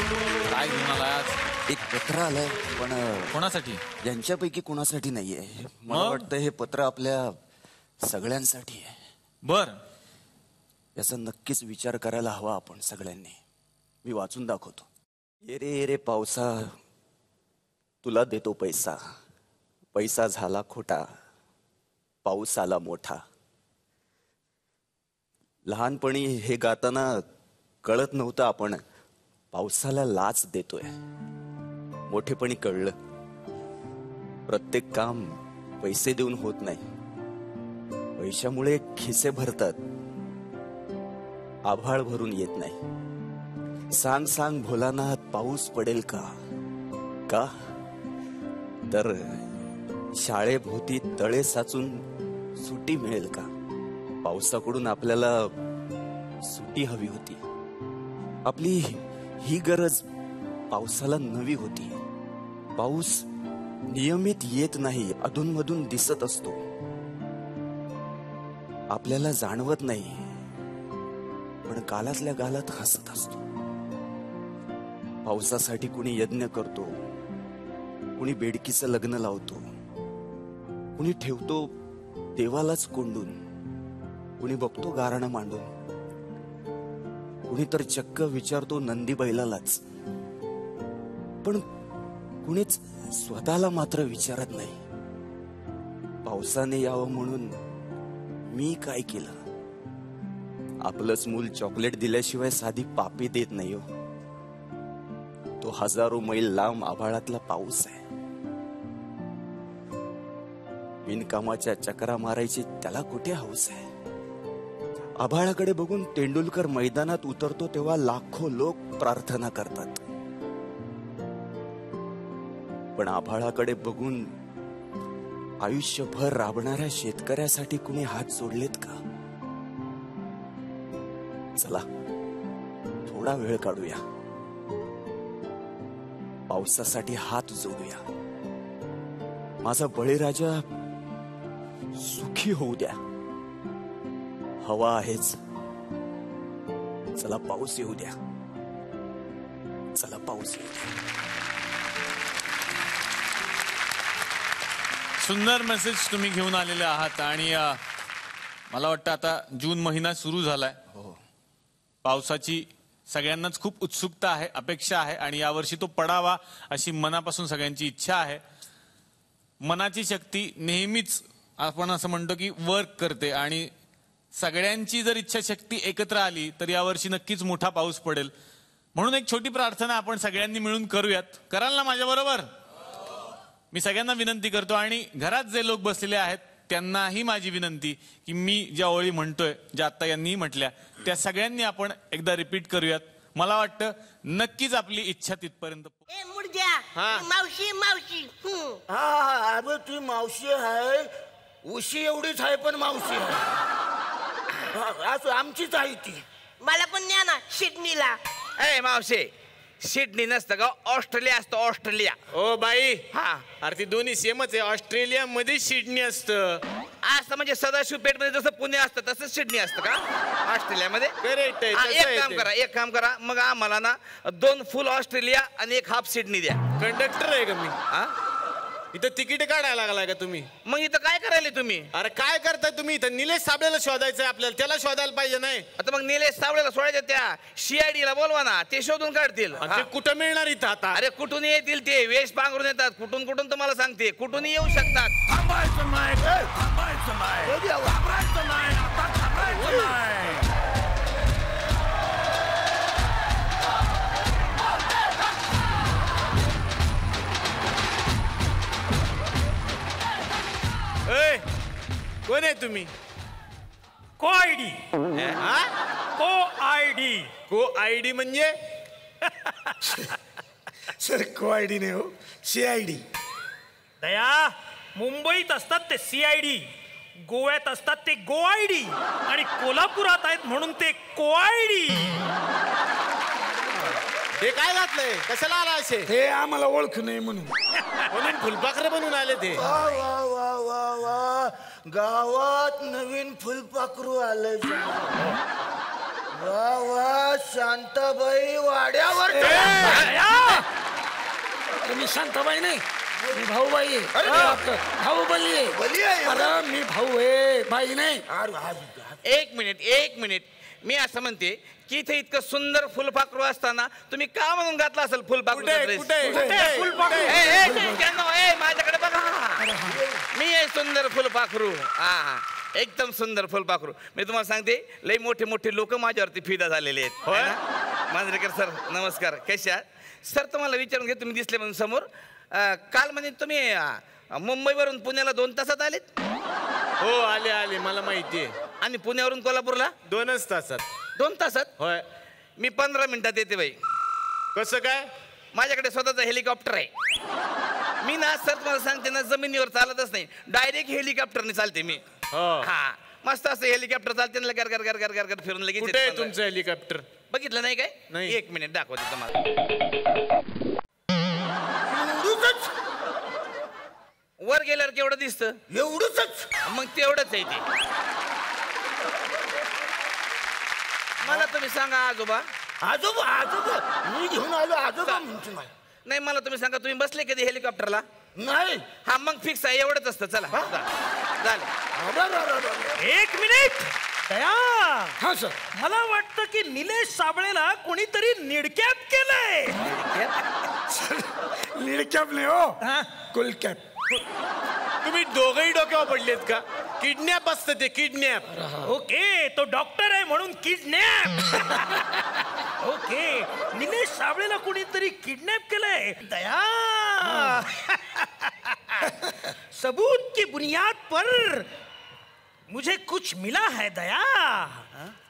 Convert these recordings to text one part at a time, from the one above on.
काय घेऊन आला आज? एक पत्र आलंय, पण कोणासाठी? यांच्यापैकी कोणासाठी नाहीये. मला वाटतं हे पत्र आपल्या सगळ्यांसाठी आहे. बर, याचा नक्कीच विचार करायला हवा आपण सगळ्यांनी. मी वाचून दाखवतो. ये रे पावसा, तुला देतो पैसा, पैसा झाला खोटा, पाऊस आला मोठा. लहानपणी हे गाताना कळत नव्हतं आपण पावसाला लाच देतोय. मोठेपणी कळलं प्रत्येक काम पैसे देऊन होत नाही. पैशामुळे खिसे भरतात, आभाळ भरून येत नाही. सांग सांग भोलानाथ, पाऊस पडेल का? का तर शाळेभोवती तळे साचून सुट्टी मिळेल का? पावसाकडून आपल्याला सुट्टी हवी होती. आपली ही गरज पावसाला नवी होती. पाऊस नियमित येत नाही, अधूनमधून दिसत असतो. आपल्याला जाणवत नाही, पण गालातल्या गालात हसत असतो. पावसासाठी कुणी यज्ञ करतो, कुणी बेडकीचं लग्न लावतो, कुणी ठेवतो देवालाच कोंडून, कुणी बघतो गाराणं मांडून, कुणी तर चक्क विचारतो नंदी बैलालाच. पण कुणीच स्वतःला मात्र विचारत नाही, पावसाने यावं म्हणून मी काय केलं? आपलंच मूल चॉकलेट दिल्याशिवाय साधी पापी देत नाही हो. तो हजारो मैल लांब आभाळातला पाऊस आहे. बिनकामाच्या चकरा मारायची त्याला कुठे हौस आहे? आभाळाकडे बघून तेंडुलकर मैदानात उतरतो तेव्हा लाखो लोक प्रार्थना करतात. पण आभाळाकडे बघून आयुष्यभर राबणाऱ्या शेतकऱ्यासाठी कुणी हात जोडलेत का? चला थोडा वेळ काढूया, पावसासाठी हात जोडूया. माझा बळीराजा सुखी होऊ द्या. हवा आहेच, चला पाऊस येऊ द्या. चला पाऊस येऊ द्या. सुंदर मेसेज तुम्ही घेऊन आलेले आहात. आणि मला वाटतं आता जून महिना सुरू झालाय. पावसाची सगळ्यांनाच खूप उत्सुकता आहे, अपेक्षा आहे, आणि यावर्षी तो पडावा अशी मनापासून सगळ्यांची इच्छा आहे. मनाची शक्ती नेहमीच आपण असं म्हणतो की वर्क करते, आणि सगळ्यांची जर इच्छाशक्ती एकत्र आली तर यावर्षी नक्कीच मोठा पाऊस पडेल. म्हणून एक छोटी प्रार्थना आपण सगळ्यांनी मिळून करूयात. कराल ना माझ्या बरोबर? मी सगळ्यांना विनंती करतो, आणि घरात जे लोक बसलेले आहेत त्यांनाही माझी विनंती की मी ज्या ओळी म्हणतोय, ज्या आत्ता यांनीही म्हटल्या, त्या सगळ्यांनी आपण एकदा रिपीट करूयात. मला वाटतं नक्कीच आपली इच्छा तिथपर्यंत. मावशी मावशी अरे तू मावशी आहे, उशी एवढीच आहे पण मावशी आहे. आमचीच आहे ती. मला पण न्या ना सिडनीला. ए मावशी, सिडनी नसतं का, ऑस्ट्रेलिया असतं, ऑस्ट्रेलिया. ओ बाई, हा अरे ती दोन्ही सेमच आहे. ऑस्ट्रेलिया मध्ये सिडनी असतं. असं म्हणजे सदाशिव पेठ मध्ये जसं पुणे असतं तसं सिडनी असतं का ऑस्ट्रेलियामध्ये? करेक्ट आहे. एक काम करा मग आम्हाला ना 2 फुल ऑस्ट्रेलिया आणि 1 हाफ सिडनी द्या. कंडक्टर आहे का मी? इथं तिकीट काढायला लागलाय का तुम्ही? मग इथं काय करायला तुम्ही? अरे काय करताय तुम्ही इथं? निलेश साबळेला शोधायचंय आपल्याला, त्याला शोधायला पाहिजे नाही? आता मग निलेश साबळेला सोडायचं, त्या CID ला बोलवा ना, ते शोधून काढतील. ते कुठं मिळणार इथं आता? अरे कुठून येतील ते, वेश पांघरून येतात, कुठून कुठून तुम्हाला सांगते, कुठून येऊ शकतात. कोण आहे तुम्ही? को आयडी. को आयडी म्हणजे? सर को आयडी नाही हो, CID. दया, मुंबईत असतात ते CID, गोव्यात असतात ते गो आयडी, आणि कोल्हापुरात आहेत म्हणून ते को आयडी. हे काय घातलंय? कशाला आला असे? हे आम्हाला ओळख नाही म्हणून. म्हणून फुलपाखरे बनून आले ते. वा वा वा वा वा, गावात नवीन फुलपाखरू आलंय. वा वा, शांताबाई वाड्यावर मी शांताबाई नाही, मी भाऊबाई आहे. अरे, भाऊबली आहे. बली आहे. अरे मी भाऊ आहे, बाई नाही. एक मिनिट मी असं म्हणते की इथे इतकं सुंदर फुलपाखरू असताना तुम्ही का म्हणून घातला असेल फुलपाखरू माझ्याकडे बघा. मी आहे सुंदर फुलपाखरू. हा एकदम सुंदर फुलपाखरू. मी तुम्हाला सांगते लई मोठे मोठे लोक माझ्यावरती फिदा झालेले आहेत. होय ना? मांजरेकर सर नमस्कार. कशा सर? तुम्हाला विचारून घे, तुम्ही दिसले म्हणून समोर. काल म्हणजे तुम्ही मुंबईवरून पुण्याला 2 तासात आलेत? हो आले मला माहितीये. आणि पुण्यावरून कोल्हापूरला 2च तासात. 2 तासात? होय. मी 15 मिनिटात येते बाई. कसं काय? माझ्याकडे स्वतःचा हेलिकॉप्टर आहे. मी ना सर तुम्हाला सांगते ना, जमिनीवर चालतच नाही, डायरेक्ट हेलिकॉप्टरने चालते मी. हा मस्त असं हेलिकॉप्टर चालते ना, गर गर फिरून लगेच. कुठे आहे तुमचं हेलिकॉप्टर? बघितलं नाही काय? नाही. 1 मिनिट दाखवते तुम्हाला. वर गेल्यावर केवढं दिसतं? एवढंच. मग तेवढंच आहे ते. मला तुम्ही सांगा आजोबा. आजोबा मी घेऊन आलो. आजोबा म्हणतो मला. नाही मला तुम्ही सांगा, तुम्ही बसले कधी हेलिकॉप्टरला? नाही. हा मग फिक्स आहे, एवढंच असतं. चला झालं. एक मिनिट दया. हा सर. मला वाटतं की निलेश साबळेला कोणीतरी निडकॅप केलंय. निडकॅप नाही हो, हा? कुलकॅप. तुम्ही दोघंही डोक्यावर पडलेत का? किडनॅप असतं ते, किडनॅप. ओके, तो डॉक्टर आहे म्हणून किडनॅप. ओके, निलेश साबळेला कोणीतरी किडनॅप केलंय. दया. सबूत की बुनियाद पर मुझे कुछ मिला है दया.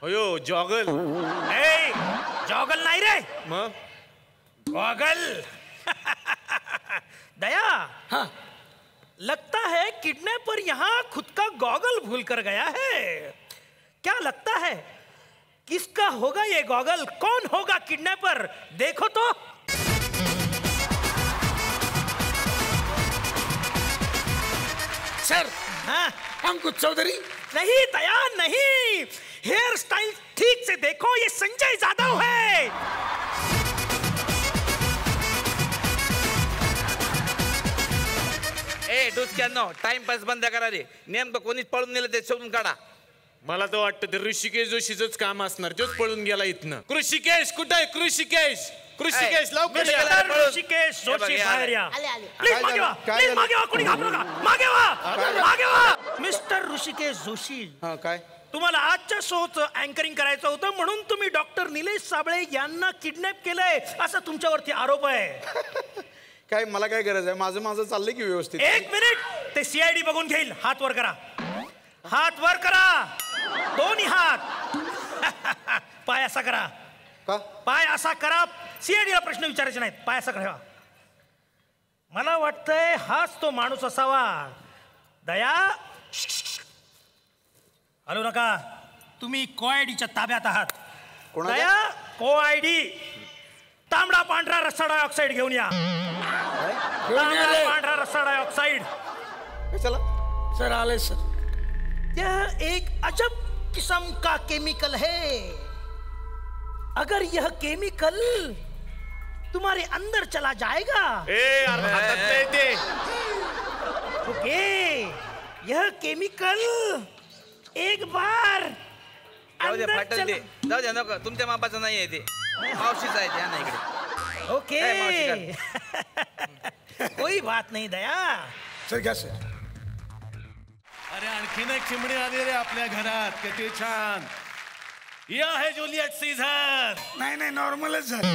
अयो जॉगल. ए, जॉगल नाही रे, मग गॉगल. दया. हाँ. लगता है किडनैपर यहाँ खुद का गॉगल भूल कर गया है. क्या लगता है किसका होगा ये गॉगल? कौन होगा किडनैपर? देखो तो. सर. हाँ? अंकुश चौधरी. नहीं दया नहीं, हेयर स्टाइल ठीक से देखो, ये संजय जाधव है. ए डुसक्यांनो, टाइमपास बंद करा रे. नेमकं कोणीच पळून नेलं ते शोधून काढा. मला तर वाटतं ते ऋषिकेश जोशीच काम असणार. तोच पळून गेला इथनं. कृषिकेश कुठे आहे? कृषिकेश लवकर या. मिस्टर ऋषिकेश जोशी बाहेर या. आले. प्लीज मागे वा, प्लीज मागे वा, कोणी घाबरू नका. मागे वा. मिस्टर ऋषिकेश जोशी, काय? तुम्हाला आजच्या शोचं अँकरिंग करायचं होतं म्हणून तुम्ही डॉक्टर निलेश साबळे यांना किडनॅप केलंय असा तुमच्यावरती आरोप आहे. काय मला काय गरज आहे? माझं चाललंय की व्यवस्थित. 1 मिनिट, ते सीआयडी बघून घेईल. हात वर करा. हात वर करा. दोन्ही हात. पाय असा करा. का? पाय असा करा. सीआयडीला प्रश्न विचारायचे नाहीत. पाय असा करा. मला वाटतंय हाच तो माणूस असावा. दया. हलू नका. तुम्ही कोआयडीच्या ताब्यात आहात. दया कोआयडी. तांबडा पांढरा रस्सा डायऑक्साईड घेऊन या. तांबडा पांढरा रस्सा डायऑक्साईड. कशाला? सर आले सर. यह एक अजब किस्म का केमिकल है. अगर यह केमिकल तुम्हारे अंदर चला जाएगा. ए यार हातात नाही ते. ओके, यह केमिकल एक बार जाऊ द्या, अंदर फाटल ते. जाऊ द्या, नको. तुमच्या मापाचं नाही आहे ते, मावशीच आहे ते. नाही इकडे. ओके. कोई बात नहीं दया. सर घ्या सर. अरे आणखीन एक चिमणी आली रे आपल्या घरात. किती छान. या है जूलियट सीझर. नाही नॉर्मलच झालं.